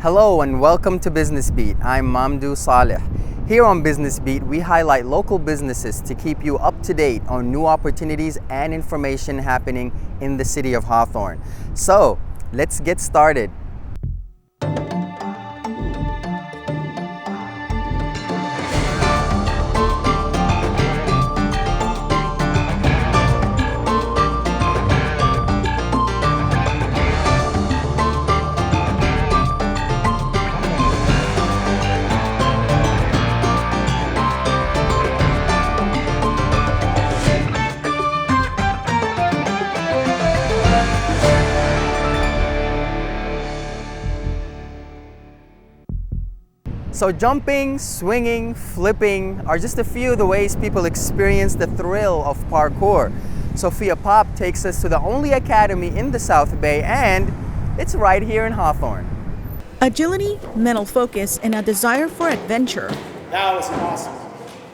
Hello and welcome to Business Beat. I'm Mamdou Saleh. Here on Business Beat, we highlight local businesses to keep you up to date on new opportunities and information happening in the city of Hawthorne. So, let's get started. So jumping, swinging, flipping are just a few of the ways people experience the thrill of parkour. Sophia Pop takes us to the only academy in the South Bay, and it's right here in Hawthorne. Agility, mental focus, and a desire for adventure. That was awesome.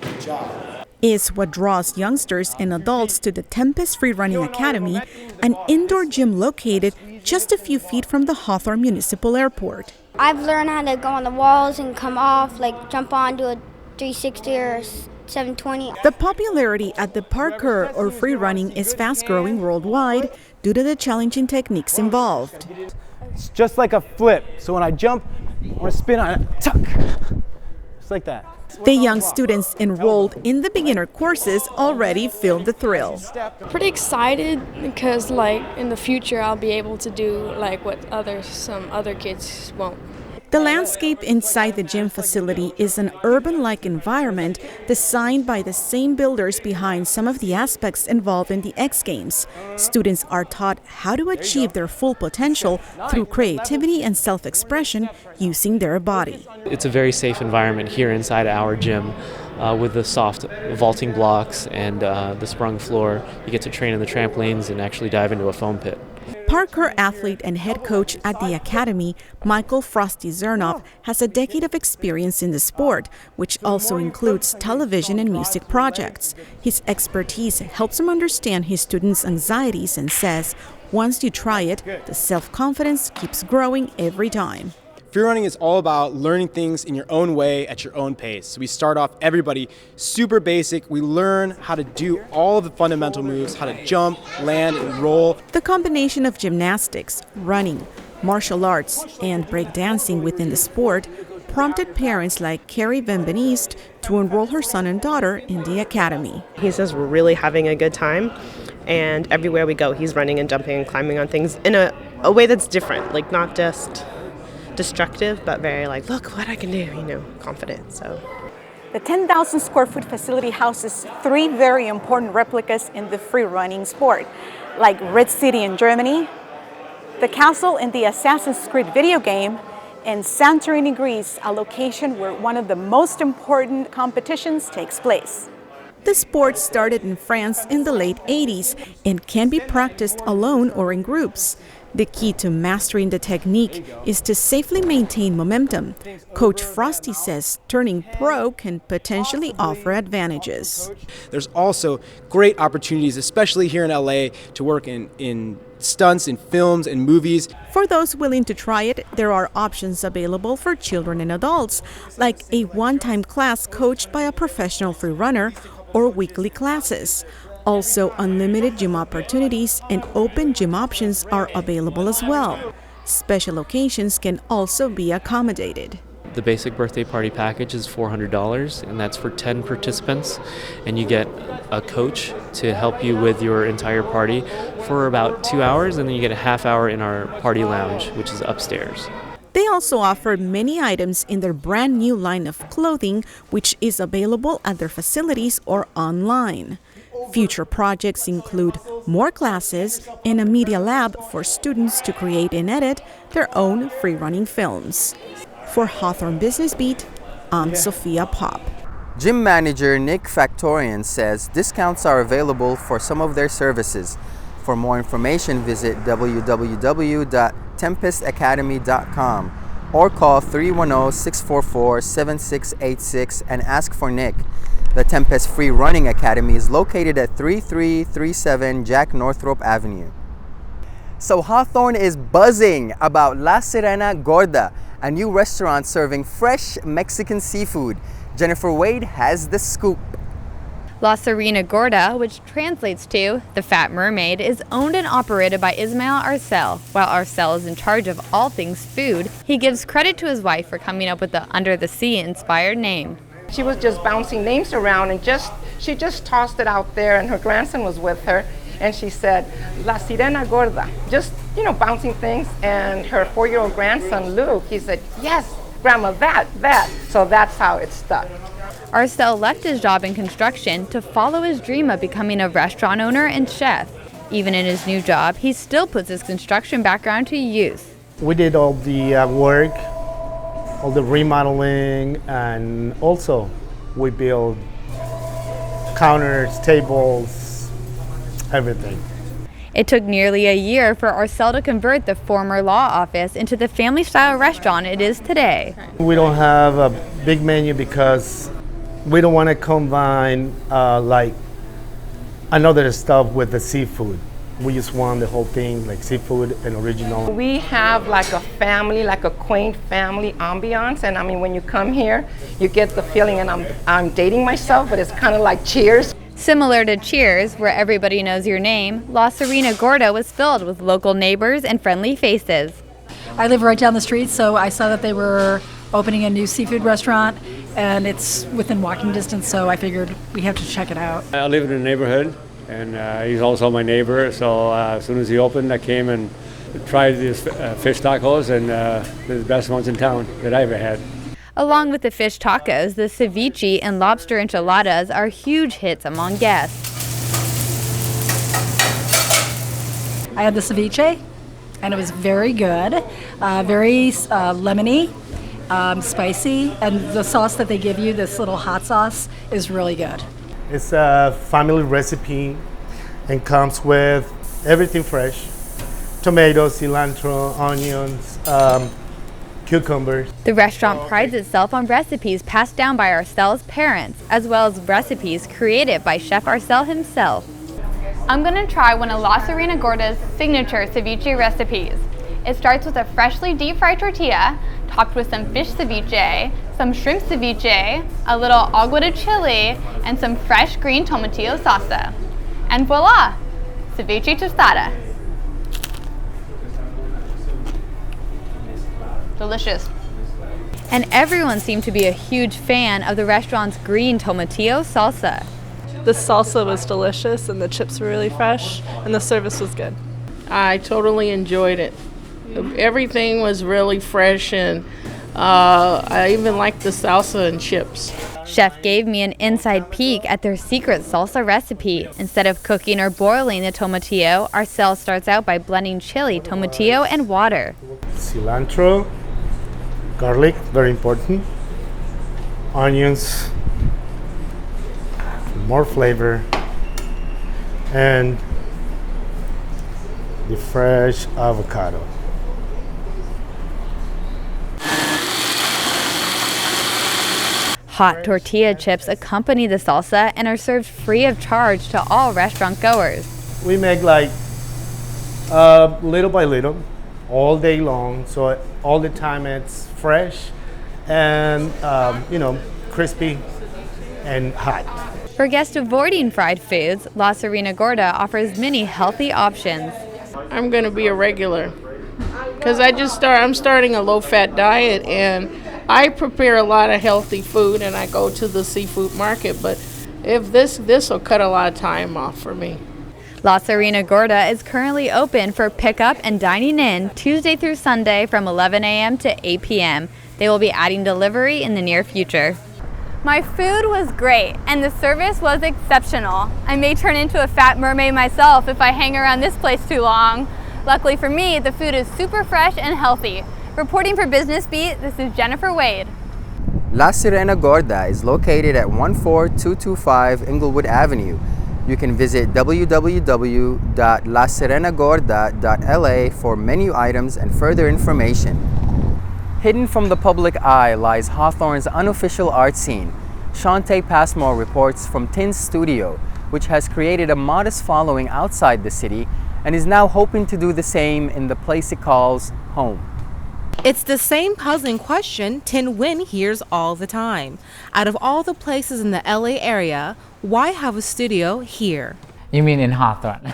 Good job. Is what draws youngsters and adults to the Tempest Free Running Academy, an indoor gym located just a few feet from the Hawthorne Municipal Airport. I've learned how to go on the walls and come off, like jump on, do a 360 or 720. The popularity at the parkour or free running is fast growing worldwide due to the challenging techniques involved. It's just like a flip. So when I jump, I want to spin on it, tuck. Just like that. The young students enrolled in the beginner courses already feel the thrill. Pretty excited because in the future I'll be able to do what some other kids won't. The landscape inside the gym facility is an urban-like environment designed by the same builders behind some of the aspects involved in the X Games. Students are taught how to achieve their full potential through creativity and self-expression using their body. It's a very safe environment here inside our gym with the soft vaulting blocks and the sprung floor. You get to train in the trampolines and actually dive into a foam pit. Parkour athlete and head coach at the Academy, Michael Frosty Zernoff, has a decade of experience in the sport, which also includes television and music projects. His expertise helps him understand his students' anxieties and says, once you try it, the self-confidence keeps growing every time. Free running is all about learning things in your own way at your own pace. So we start off everybody super basic. We learn how to do all the fundamental moves, how to jump, land, and roll. The combination of gymnastics, running, martial arts, and breakdancing within the sport prompted parents like Carrie Benveniste to enroll her son and daughter in the academy. He says we're really having a good time, and everywhere we go he's running and jumping and climbing on things in a way that's different, not just destructive, but very look what I can do, confident. So the 10,000 square foot facility houses 3 very important replicas in the free running sport, like Red City in Germany, the castle in the Assassin's Creed video game, and Santorini, Greece, a location where one of the most important competitions takes place. The sport started in France in the late 80s and can be practiced alone or in groups. The key to mastering the technique is to safely maintain momentum. Coach Frosty says turning pro can potentially offer advantages. There's also great opportunities, especially here in LA, to work in stunts, in films, and movies. For those willing to try it, there are options available for children and adults, like a one-time class coached by a professional free runner or weekly classes. Also, unlimited gym opportunities and open gym options are available as well. Special occasions can also be accommodated. The basic birthday party package is $400, and that's for 10 participants, and you get a coach to help you with your entire party for about 2 hours, and then you get a half hour in our party lounge, which is upstairs. They also offer many items in their brand new line of clothing, which is available at their facilities or online. Future projects include more classes and a media lab for students to create and edit their own free running films. For Hawthorne Business Beat, I'm Sophia Pop. Gym manager Nick Factorian says discounts are available for some of their services. For more information, visit www.tempestacademy.com or call 310-644-7686 and ask for Nick. The Tempest Free Running Academy is located at 3337 Jack Northrop Avenue. So Hawthorne is buzzing about La Sirena Gorda, a new restaurant serving fresh Mexican seafood. Jennifer Wade has the scoop. La Sirena Gorda, which translates to the Fat Mermaid, is owned and operated by Ismael Arcel. While Arcel is in charge of all things food, he gives credit to his wife for coming up with the Under the Sea inspired name. She was just bouncing names around and she just tossed it out there, and her grandson was with her, and she said, La Sirena Gorda, just, bouncing things. And her 4-year-old grandson, Luke, he said, yes, Grandma, that. So that's how it stuck. Arcel left his job in construction to follow his dream of becoming a restaurant owner and chef. Even in his new job, he still puts his construction background to use. We did all the work, all the remodeling, and also we built counters, tables, everything. It took nearly a year for Arcel to convert the former law office into the family-style restaurant it is today. We don't have a big menu because we don't want to combine like another stuff with the seafood. We just want the whole thing like seafood and original. We have like a family, like a quaint family ambiance, and I mean when you come here, you get the feeling, and I'm dating myself, but it's kind of like Cheers. Similar to Cheers, where everybody knows your name, La Sirena Gorda was filled with local neighbors and friendly faces. I live right down the street, so I saw that they were opening a new seafood restaurant, and it's within walking distance, so I figured we have to check it out. I live in the neighborhood, and he's also my neighbor, so as soon as he opened, I came and tried these fish tacos, and they're the best ones in town that I ever had. Along with the fish tacos, the ceviche and lobster enchiladas are huge hits among guests. I had the ceviche, and it was very good, very lemony, spicy, and the sauce that they give you, this little hot sauce, is really good. It's a family recipe and comes with everything fresh: tomatoes, cilantro, onions, cucumbers. The restaurant prides itself on recipes passed down by Arcel's parents, as well as recipes created by Chef Arcel himself. I'm gonna try one of La Sirena Gorda's signature ceviche recipes. It starts with a freshly deep-fried tortilla, topped with some fish ceviche, some shrimp ceviche, a little agua de chile, and some fresh green tomatillo salsa. And voila, ceviche tostada. Delicious. And everyone seemed to be a huge fan of the restaurant's green tomatillo salsa. The salsa was delicious, and the chips were really fresh, and the service was good. I totally enjoyed it. Everything was really fresh, and I even liked the salsa and chips. Chef gave me an inside peek at their secret salsa recipe. Instead of cooking or boiling the tomatillo, Arcel starts out by blending chili, tomatillo, and water. Cilantro, garlic, very important, onions, more flavor, and the fresh avocado. Hot tortilla chips accompany the salsa and are served free of charge to all restaurant goers. We make like little by little, all day long, so all the time it's fresh and crispy and hot. For guests avoiding fried foods, La Sirena Gorda offers many healthy options. I'm going to be a regular because I'm starting a low-fat diet, and I prepare a lot of healthy food, and I go to the seafood market. But if this will cut a lot of time off for me. La Sirena Gorda is currently open for pickup and dining in Tuesday through Sunday from 11 a.m. to 8 p.m. They will be adding delivery in the near future. My food was great and the service was exceptional. I may turn into a fat mermaid myself if I hang around this place too long. Luckily for me, the food is super fresh and healthy. Reporting for Business Beat, this is Jennifer Wade. La Sirena Gorda is located at 14225 Inglewood Avenue. You can visit www.lasirenagorda.la for menu items and further information. Hidden from the public eye lies Hawthorne's unofficial art scene. Shantae Passmore reports from Tin's Studio, which has created a modest following outside the city and is now hoping to do the same in the place it calls home. It's the same puzzling question Tin Win hears all the time. Out of all the places in the LA area, why have a studio here? You mean in Hawthorne?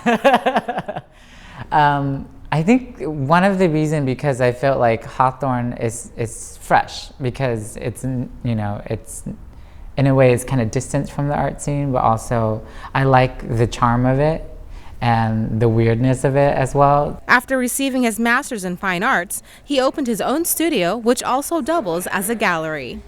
I think one of the reasons because I felt like Hawthorne is fresh because it's it's in a way it's kind of distant from the art scene, but also I like the charm of it and the weirdness of it as well. After receiving his master's in fine arts, he opened his own studio, which also doubles as a gallery.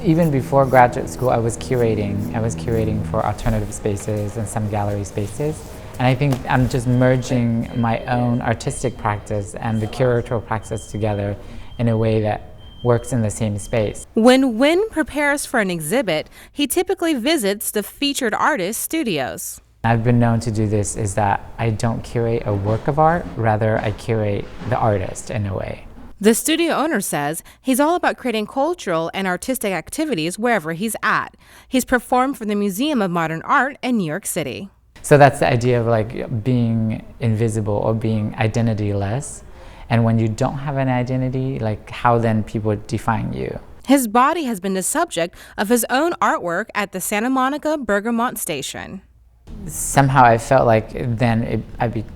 Even before graduate school, I was curating. I was curating for alternative spaces and some gallery spaces. And I think I'm just merging my own artistic practice and the curatorial practice together in a way that works in the same space. When Win prepares for an exhibit, he typically visits the featured artist studios. I've been known to do this is that I don't curate a work of art, rather I curate the artist in a way. The studio owner says he's all about creating cultural and artistic activities wherever he's at. He's performed for the Museum of Modern Art in New York City. So that's the idea of like being invisible or being identityless. And when you don't have an identity, like how then people define you? His body has been the subject of his own artwork at the Santa Monica Bergamot station. Somehow I felt like then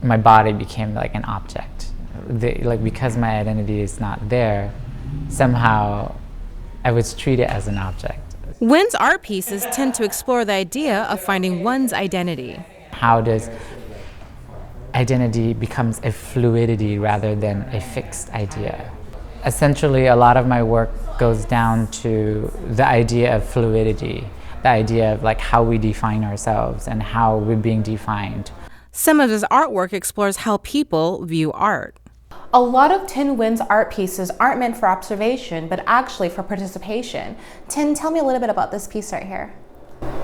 my body became like an object. Because my identity is not there, somehow I was treated as an object. Win's art pieces tend to explore the idea of finding one's identity. How does identity becomes a fluidity rather than a fixed idea? Essentially, a lot of my work goes down to the idea of fluidity, the idea of like how we define ourselves and how we're being defined. Some of his artwork explores how people view art. A lot of Tin Win's art pieces aren't meant for observation, but actually for participation. Tin, tell me a little bit about this piece right here.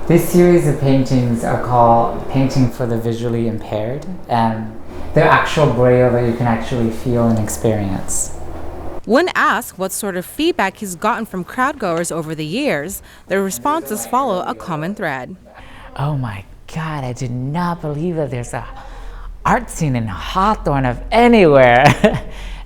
This series of paintings are called Painting for the Visually Impaired, and they're actual braille that you can actually feel and experience. When asked what sort of feedback he's gotten from crowdgoers over the years, the responses follow a common thread. Oh my God, I did not believe that there's a art scene in Hawthorne of anywhere.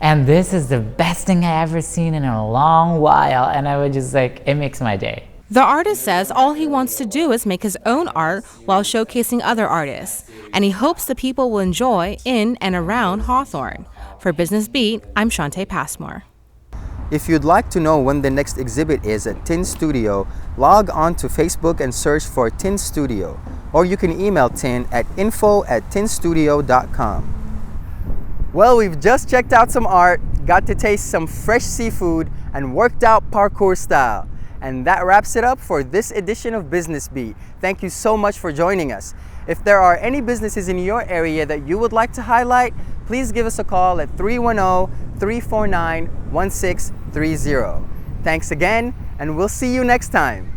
And this is the best thing I ever seen in a long while. And I was just like, it makes my day. The artist says all he wants to do is make his own art while showcasing other artists. And he hopes the people will enjoy in and around Hawthorne. For Business Beat, I'm Shantae Passmore. If you'd like to know when the next exhibit is at Tin Studio, log on to Facebook and search for Tin Studio. Or you can email Tin at info@tinstudio.com. Well, we've just checked out some art, got to taste some fresh seafood, and worked out parkour style. And that wraps it up for this edition of Business Beat. Thank you so much for joining us. If there are any businesses in your area that you would like to highlight, please give us a call at 310-349-1630. Thanks again, and we'll see you next time.